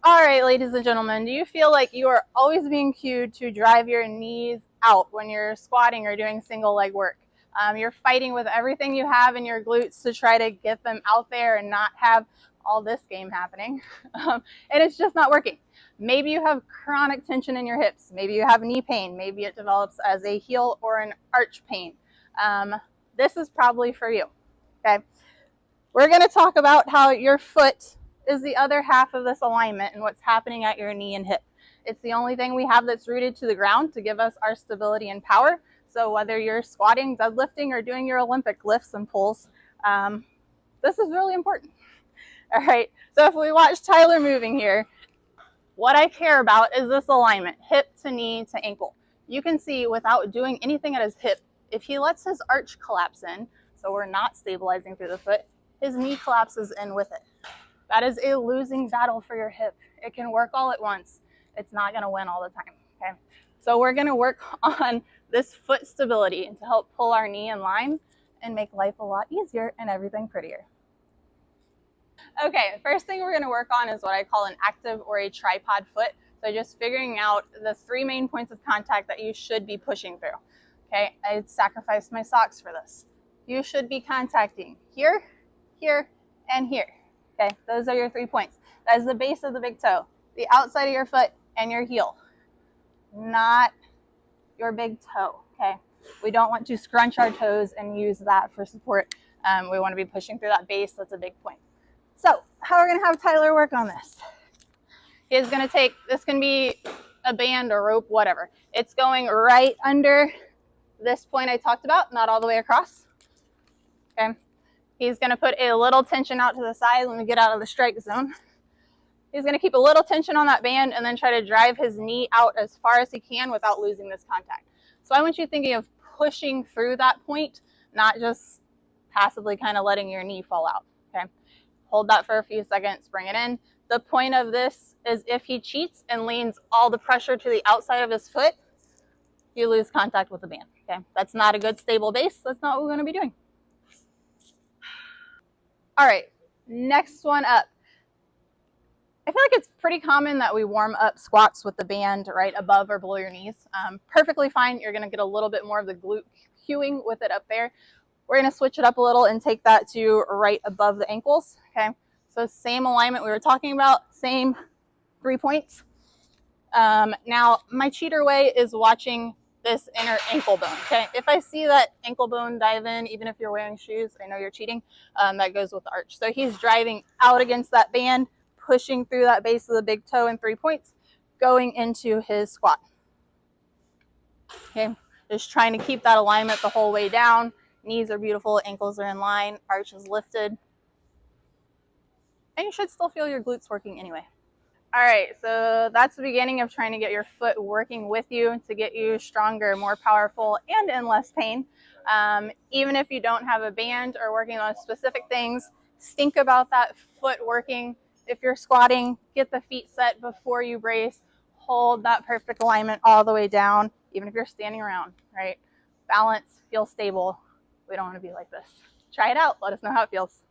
All right, ladies and gentlemen, do you feel like you are always being cued to drive your knees out when you're squatting or doing single leg work? You're fighting with everything you have in your glutes to try to get them out there and not have all this game happening. And it's just not working. Maybe you have chronic tension in your hips. Maybe you have knee pain. Maybe it develops as a heel or an arch pain. This is probably for you. Okay. We're going to talk about how your foot is the other half of this alignment and what's happening at your knee and hip. It's the only thing we have that's rooted to the ground to give us our stability and power. So whether you're squatting, deadlifting, or doing your Olympic lifts and pulls, this is really important. All right, so if we watch Tyler moving here, what I care about is this alignment, hip to knee to ankle. You can see without doing anything at his hip, if he lets his arch collapse in, so we're not stabilizing through the foot, his knee collapses in with it. That is a losing battle for your hip. It can work all at once. It's not going to win all the time. Okay, so we're going to work on this foot stability to help pull our knee in line and make life a lot easier and everything prettier. Okay, first thing we're going to work on is what I call an active or a tripod foot. So just figuring out the 3 main points of contact that you should be pushing through. Okay, I sacrificed my socks for this. You should be contacting here, here, and here. Okay, those are your 3 points. That is the base of the big toe, the outside of your foot, and your heel, not your big toe. Okay, we don't want to scrunch our toes and use that for support. We want to be pushing through that base. That's a big point. So how we're going to have Tyler work on this? He's going to take, this can be a band or rope, whatever. It's going right under this point I talked about, not all the way across. Okay. He's going to put a little tension out to the side when we get out of the strike zone. He's going to keep a little tension on that band and then try to drive his knee out as far as he can without losing this contact. So I want you thinking of pushing through that point, not just passively kind of letting your knee fall out. Okay. Hold that for a few seconds, bring it in. The point of this is if he cheats and leans all the pressure to the outside of his foot, you lose contact with the band. Okay. That's not a good stable base. That's not what we're going to be doing. All right, next one up. I feel like it's pretty common that we warm up squats with the band right above or below your knees. Perfectly fine. You're going to get a little bit more of the glute cueing with it up there. We're going to switch it up a little and take that to right above the ankles. Okay, so same alignment we were talking about, same 3 points. Now, my cheater way is watching this inner ankle bone. Okay, if I see that ankle bone dive in, even if you're wearing shoes, I know you're cheating, that goes with the arch. So he's driving out against that band, pushing through that base of the big toe in 3 points, going into his squat. Okay, just trying to keep that alignment the whole way down. Knees are beautiful, ankles are in line, arch is lifted. And you should still feel your glutes working anyway. All right, so that's the beginning of trying to get your foot working with you to get you stronger, more powerful, and in less pain. Even if you don't have a band or working on specific things, think about that foot working. If you're squatting, get the feet set before you brace. Hold that perfect alignment all the way down, even if you're standing around, right? Balance, feel stable. We don't want to be like this. Try it out. Let us know how it feels.